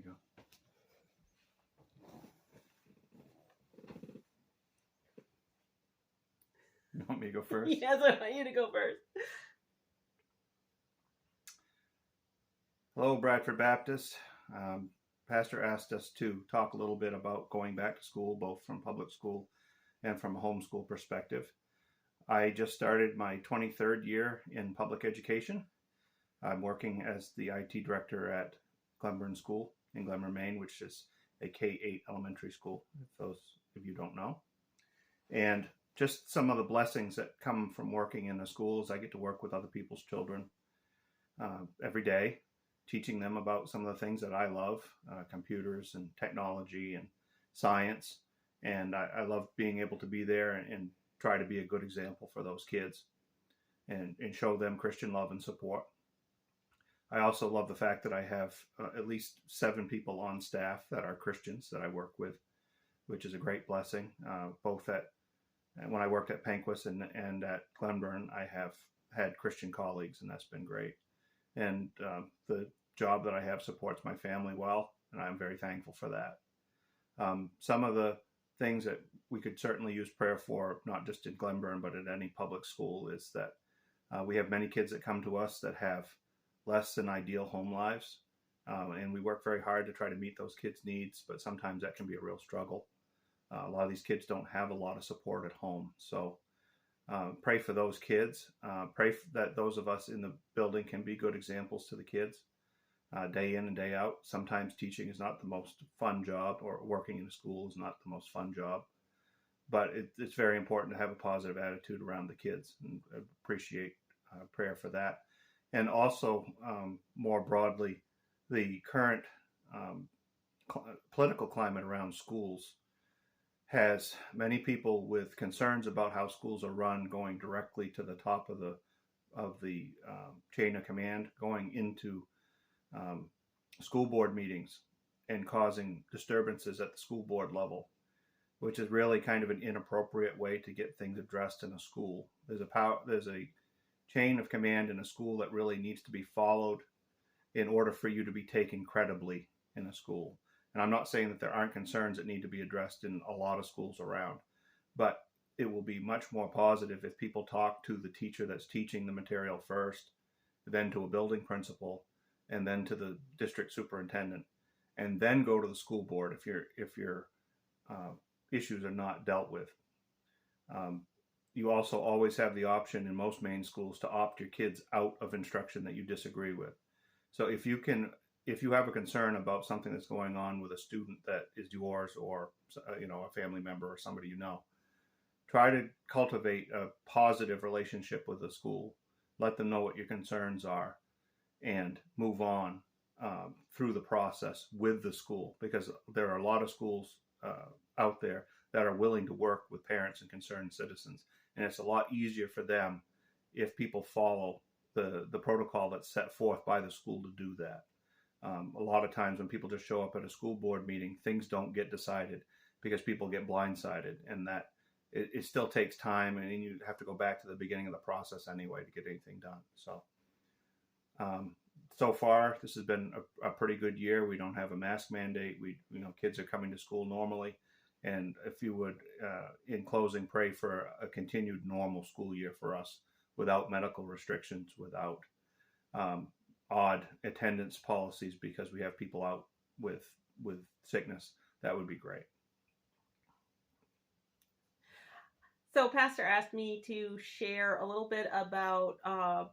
you go. You want me to go first? Yes, I want you to go first. Hello, Bradford Baptist. Pastor asked us to talk a little bit about going back to school, both from public school and from a homeschool perspective. I just started my 23rd year in public education. I'm working as the IT director at Glenburn School in Glenburn, Maine, which is a K-8 elementary school, if those of you don't know. And just some of the blessings that come from working in the schools. I get to work with other people's children every day, teaching them about some of the things that I love, computers and technology and science. And I love being able to be there and try to be a good example for those kids and show them Christian love and support. I also love the fact that I have at least 7 people on staff that are Christians that I work with, which is a great blessing. Both when I worked at Penquis and at Glenburn, I have had Christian colleagues, and that's been great. And the job that I have supports my family well, and I'm very thankful for that. Some of the things that we could certainly use prayer for, not just in Glenburn, but at any public school, is that we have many kids that come to us that have less than ideal home lives. And we work very hard to try to meet those kids' needs, but sometimes that can be a real struggle. A lot of these kids don't have a lot of support at home. So pray for those kids. Pray that those of us in the building can be good examples to the kids day in and day out. Sometimes teaching is not the most fun job, or working in a school is not the most fun job. But it's very important to have a positive attitude around the kids, and appreciate prayer for that. And also, more broadly, the current political climate around schools has many people with concerns about how schools are run going directly to the top of the chain of command, going into school board meetings and causing disturbances at the school board level, which is really kind of an inappropriate way to get things addressed in a school. There's a chain of command in a school that really needs to be followed in order for you to be taken credibly in a school. And I'm not saying that there aren't concerns that need to be addressed in a lot of schools around, but it will be much more positive if people talk to the teacher that's teaching the material first, then to a building principal, and then to the district superintendent, and then go to the school board if your issues are not dealt with. You also always have the option in most Maine schools to opt your kids out of instruction that you disagree with. So if you have a concern about something that's going on with a student that is yours, or a family member or somebody you know, try to cultivate a positive relationship with the school. Let them know what your concerns are, and move on through the process with the school, because there are a lot of schools out there that are willing to work with parents and concerned citizens. And it's a lot easier for them if people follow the protocol that's set forth by the school to do that. A lot of times when people just show up at a school board meeting, things don't get decided because people get blindsided, and that it still takes time, and you have to go back to the beginning of the process anyway to get anything done. So far, this has been a pretty good year. We don't have a mask mandate. Kids are coming to school normally. And if you would, in closing, pray for a continued normal school year for us, without medical restrictions, without odd attendance policies because we have people out with sickness. That would be great. So Pastor asked me to share a little bit about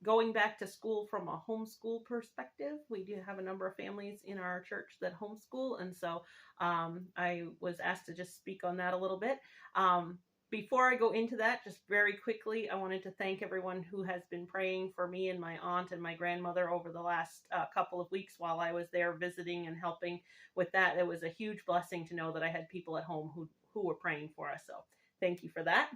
going back to school from a homeschool perspective. We do have a number of families in our church that homeschool, and so I was asked to just speak on that a little bit. Before I go into that, just very quickly, I wanted to thank everyone who has been praying for me and my aunt and my grandmother over the last couple of weeks while I was there visiting and helping with that. It was a huge blessing to know that I had people at home who were praying for us. So thank you for that.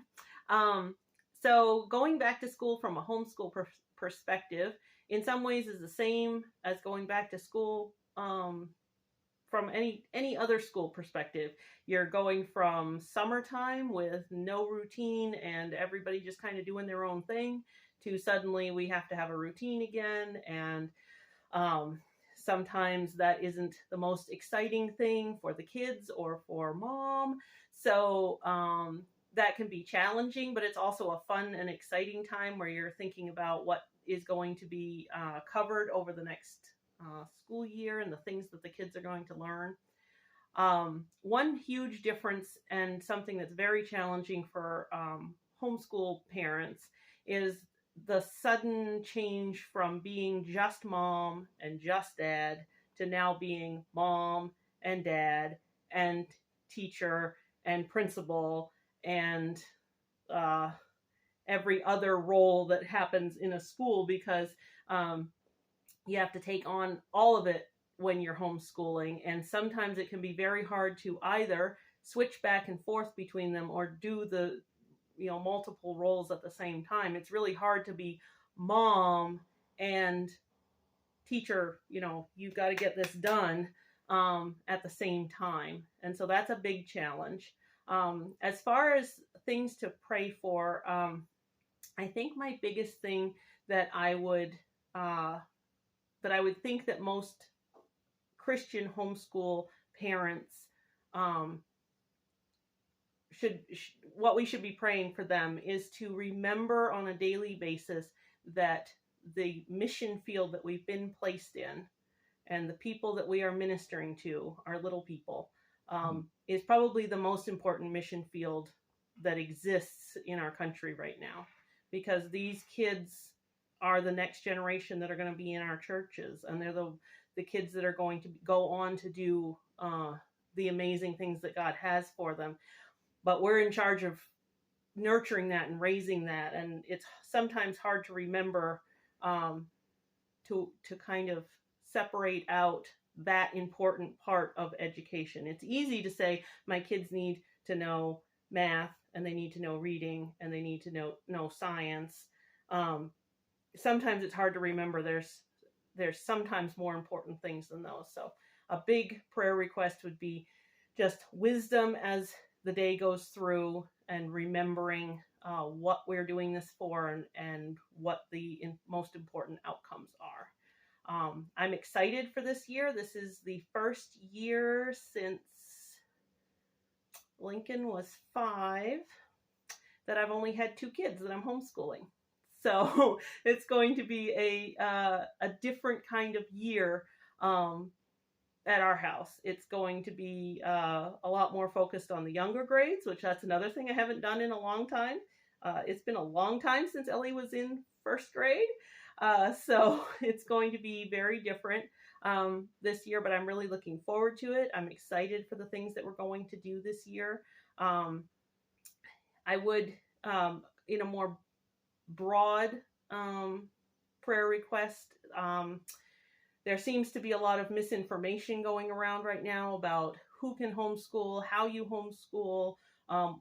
So going back to school from a homeschool perspective, in some ways is the same as going back to school from any other school perspective. You're going from summertime with no routine and everybody just kind of doing their own thing to suddenly we have to have a routine again. And Sometimes that isn't the most exciting thing for the kids or for mom. So that can be challenging, but it's also a fun and exciting time where you're thinking about what is going to be covered over the next school year and the things that the kids are going to learn. One huge difference and something that's very challenging for homeschool parents is the sudden change from being just mom and just dad to now being mom and dad and teacher and principal and uh, every other role that happens in a school, because you have to take on all of it when you're homeschooling. And sometimes it can be very hard to either switch back and forth between them or do the multiple roles at the same time. It's really hard to be mom and teacher. You've got to get this done at the same time. And so that's a big challenge. As far as things to pray for, I think my biggest thing that I would think that most Christian homeschool parents what we should be praying for them is to remember on a daily basis that the mission field that we've been placed in and the people that we are ministering to, our little people, is probably the most important mission field that exists in our country right now, because these kids are the next generation that are going to be in our churches, and they're the kids that are going to go on to do the amazing things that God has for them. But we're in charge of nurturing that and raising that, and it's sometimes hard to remember to kind of separate out that important part of education. It's easy to say my kids need to know math and they need to know reading and they need to know science. Sometimes it's hard to remember there's sometimes more important things than those. So a big prayer request would be just wisdom as the day goes through, and remembering what we're doing this for and what the most important outcomes are. I'm excited for this year. This is the first year since Lincoln was 5 that I've only had 2 kids that I'm homeschooling. So it's going to be a different kind of year at our house. It's going to be a lot more focused on the younger grades, which that's another thing I haven't done in a long time. It's been a long time since Ellie was in first grade. So it's going to be very different this year, but I'm really looking forward to it. I'm excited for the things that we're going to do this year. I would, in a more broad prayer request, there seems to be a lot of misinformation going around right now about who can homeschool, how you homeschool,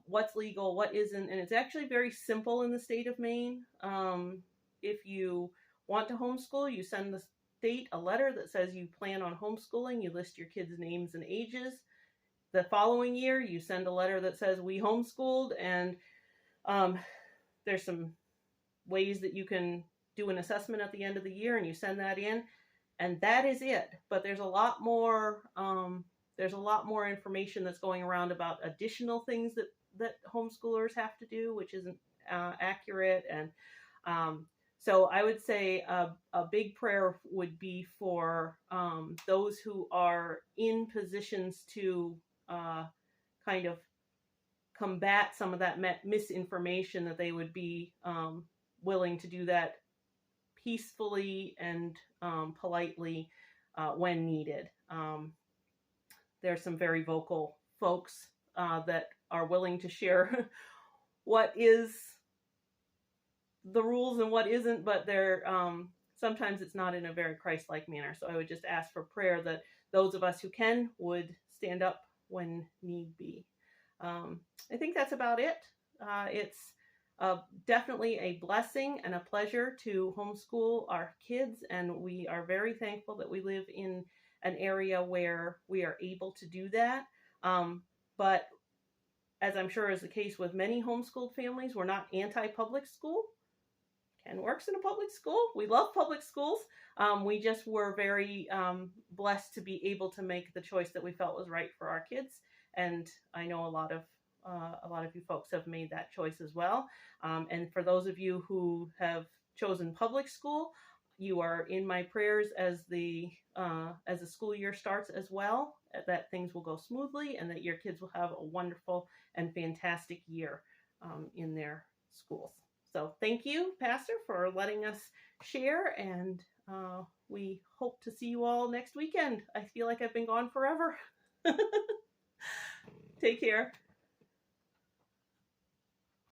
what's legal, what isn't. And it's actually very simple in the state of Maine. If you want to homeschool, you send the state a letter that says you plan on homeschooling. You list your kids' names and ages. The following year, you send a letter that says we homeschooled, and there's some ways that you can do an assessment at the end of the year, and you send that in. And that is it. But there's a lot more. There's a lot more information that's going around about additional things that homeschoolers have to do, which isn't accurate. And so I would say a big prayer would be for those who are in positions to kind of combat some of that misinformation, that they would be willing to do that peacefully and politely when needed. There's some very vocal folks that are willing to share what is the rules and what isn't, but they're sometimes it's not in a very Christ-like manner. So I would just ask for prayer that those of us who can would stand up when need be. I think that's about it. It's definitely a blessing and a pleasure to homeschool our kids, and we are very thankful that we live in an area where we are able to do that. But as I'm sure is the case with many homeschooled families, we're not anti-public school. and works in a public school. We love public schools. We just were very blessed to be able to make the choice that we felt was right for our kids. And I know a lot of you folks have made that choice as well. And for those of you who have chosen public school, you are in my prayers as the school year starts as well, that things will go smoothly and that your kids will have a wonderful and fantastic year in their schools. So thank you, Pastor, for letting us share, and we hope to see you all next weekend. I feel like I've been gone forever. Take care.